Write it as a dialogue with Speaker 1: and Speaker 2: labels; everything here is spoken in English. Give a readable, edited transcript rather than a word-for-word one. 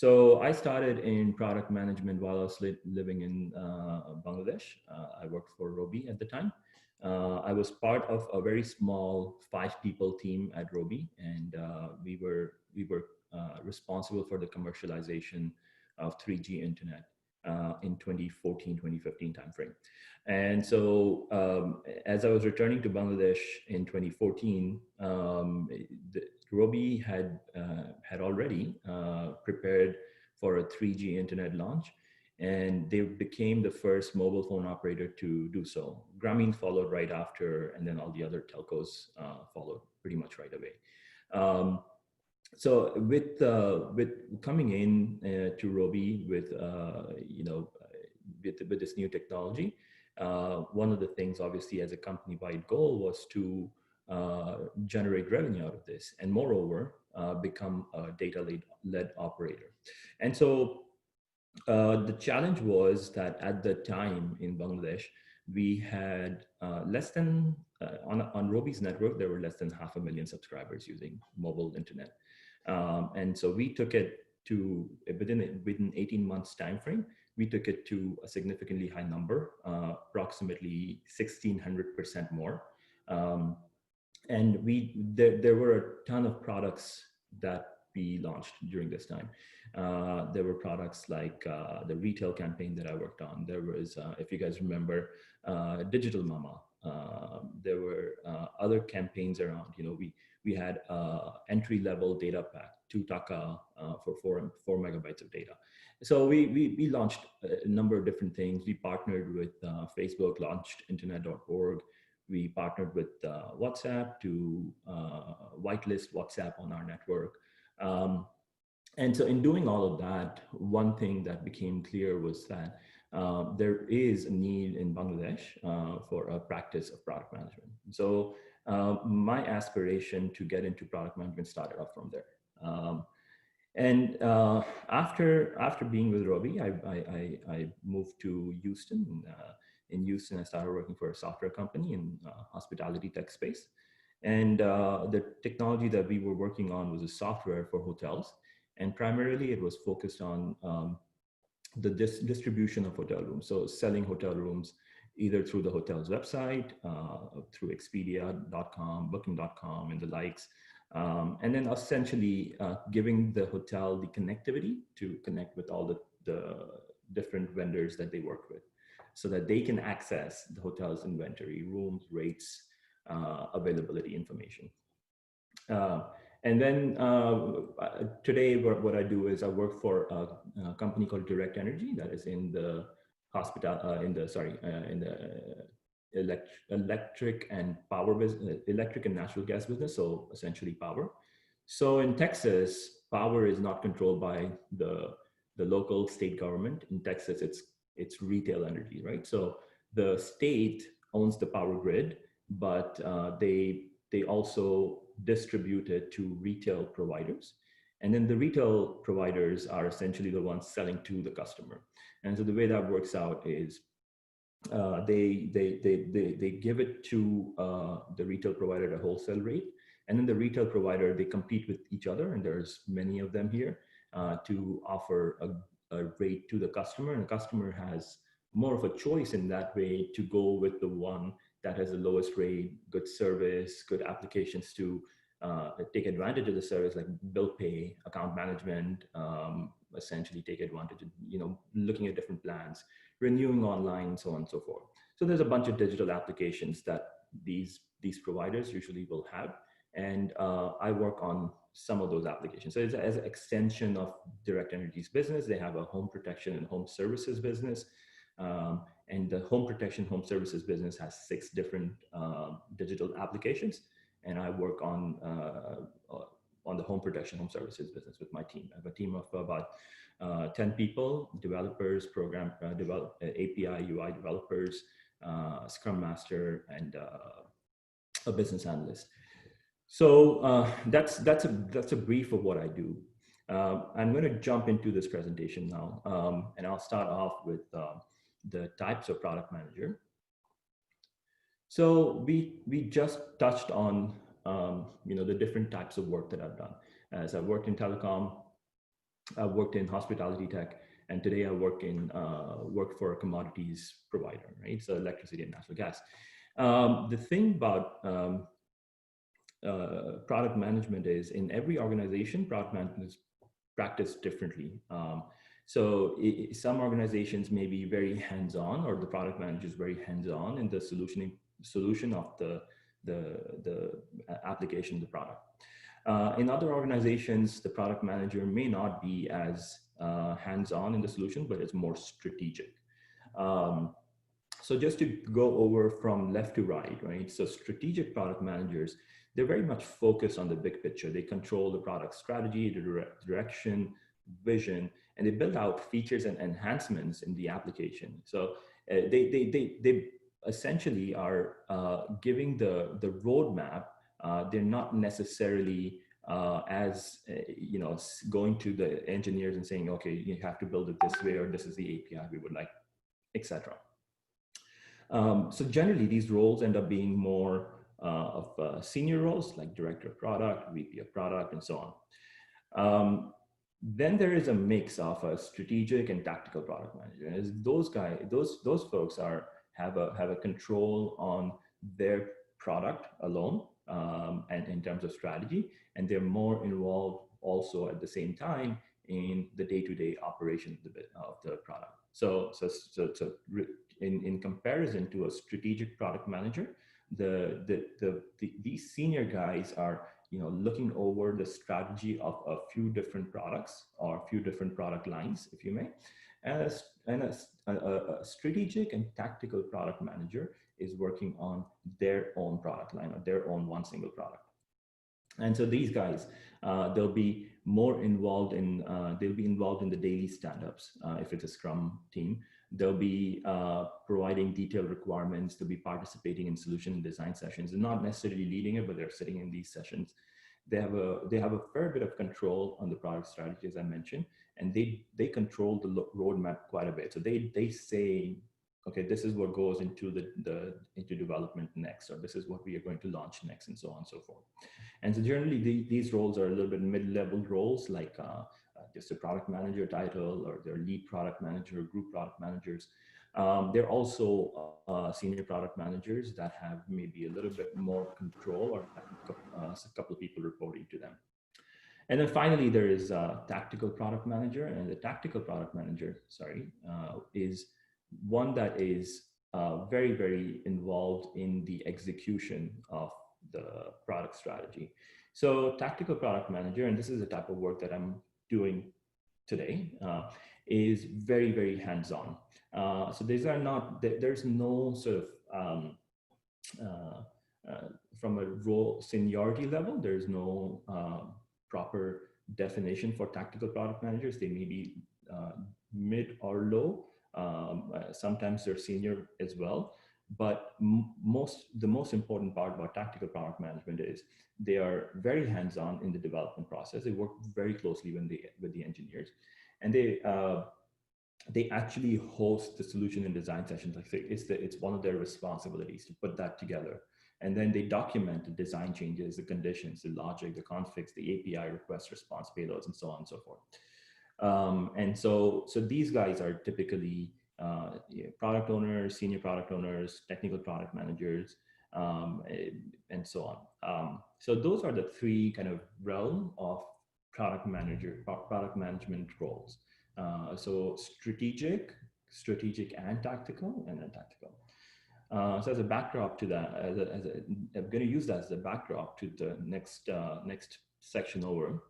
Speaker 1: So I started in product management while I was living in Bangladesh. I worked for Robi at the time. I was part of a very small 5 people team at Robi, and we were responsible for the commercialization of 3G internet in 2014, 2015 timeframe. And so, as I was returning to Bangladesh in 2014, Robi had already prepared for a 3G internet launch, and they became the first mobile phone operator to do so. Grameen followed right after, and then all the other telcos followed pretty much right away. So with coming in to Robi with with this new technology, one of the things obviously as a company-wide goal was to generate revenue out of this, and moreover become a data-led operator. And so the challenge was that at the time in Bangladesh, we had less than on Robi's network there were less than 500,000 subscribers using mobile internet. And so we took it to within 18 months time frame, we took it to a significantly high number, approximately 1,600% more. And there were a ton of products that we launched during this time. There were products like the retail campaign that I worked on. There was, if you guys remember, Digital Mama. There were other campaigns around. We had entry-level data pack, 2 taka for 4 megabytes of data. So we launched a number of different things. We partnered with Facebook, launched internet.org. We partnered with WhatsApp to whitelist WhatsApp on our network. And so in doing all of that, one thing that became clear was that there is a need in Bangladesh for a practice of product management. So my aspiration to get into product management started off from there. And after being with Robi, I moved to Houston. In Houston, I started working for a software company in hospitality tech space. And the technology that we were working on was a software for hotels. And primarily it was focused on the distribution of hotel rooms. So selling hotel rooms either through the hotel's website, through Expedia.com, Booking.com, and the likes. And then essentially giving the hotel the connectivity to connect with all the different vendors that they work with, so that they can access the hotel's inventory, rooms, rates, availability information. And then today, what I do is I work for a company called Direct Energy that is in the electric and power business, electric and natural gas business. So essentially power. So in Texas, power is not controlled by the local state government. In Texas, it's retail energy, right? So the state owns the power grid, but they also distribute it to retail providers. And then the retail providers are essentially the ones selling to the customer. And so the way that works out is they give it to the retail provider at a wholesale rate. And then the retail provider, they compete with each other, and there's many of them here, to offer a rate to the customer. And the customer has more of a choice in that way to go with the one that has the lowest rate, good service, good applications to take advantage of the service, like bill pay, account management, essentially take advantage of, looking at different plans, renewing online, so on and so forth. So there's a bunch of digital applications that these providers usually will have. And I work on some of those applications. So it's as an extension of Direct Energy's business. They have a home protection and home services business. And the home protection, home services business has 6 different digital applications. And I work on the home protection, home services business with my team. I have a team of about 10 people, developers, API, UI developers, Scrum Master, and a business analyst. So that's a brief of what I do. I'm going to jump into this presentation now, and I'll start off with the types of product manager. So we just touched on the different types of work that I've done. As I've worked in telecom, I worked in hospitality tech, and today I work for a commodities provider, right? So electricity and natural gas. The thing about product management is in every organization, product management is practiced differently. Some organizations may be very hands-on, or the product manager is very hands-on in the solution of the application of the product. In other organizations, the product manager may not be as hands-on in the solution, but it's more strategic. Um, so just to go over from left to right, right? So strategic product managers, they're very much focused on the big picture. They control the product strategy, the direction, vision, and they build out features and enhancements in the application. So they essentially are giving the roadmap. They're not necessarily going to the engineers and saying, okay, you have to build it this way, or this is the API we would like, etc. So generally, these roles end up being more of senior roles, like director of product, VP of product, and so on. Then there is a mix of a strategic and tactical product manager. And those folks have a control on their product alone, and in terms of strategy, and they're more involved also at the same time in the day-to-day operation of the product. So in comparison to a strategic product manager, these senior guys are looking over the strategy of a few different products or a few different product lines, if you may. And a strategic and tactical product manager is working on their own product line or their own one single product. And so these guys, they'll be more involved in the daily stand-ups. If it's a Scrum team, they'll be providing detailed requirements. They'll be participating in solution design sessions, and not necessarily leading it, but they're sitting in these sessions. They have a fair bit of control on the product strategy, as I mentioned, and they control the roadmap quite a bit. So they say, okay, this is what goes into into development next, or this is what we are going to launch next, and so on and so forth. And so generally, these roles are a little bit mid-level roles, like just a product manager title, or they're lead product manager, group product managers. They're also senior product managers that have maybe a little bit more control, or a couple of people reporting to them. And then finally, there is a tactical product manager, and the tactical product manager, is one that is very, very involved in the execution of the product strategy. So tactical product manager, and this is the type of work that I'm doing today, is very, very hands-on. So there's no sort of, from a role seniority level, there's no proper definition for tactical product managers. They may be mid or low. Sometimes they're senior as well. But the most important part about tactical product management is they are very hands-on in the development process. They work very closely with the engineers, and they actually host the solution and design sessions. Like it's one of their responsibilities to put that together. And then they document the design changes, the conditions, the logic, the configs, the API request response payloads, and so on and so forth. And so these guys are typically product owners, senior product owners, technical product managers, and so on. So those are the three kind of realm of product management roles. So strategic and tactical, and then tactical. So as a backdrop to that, I'm going to use that as a backdrop to the next section over.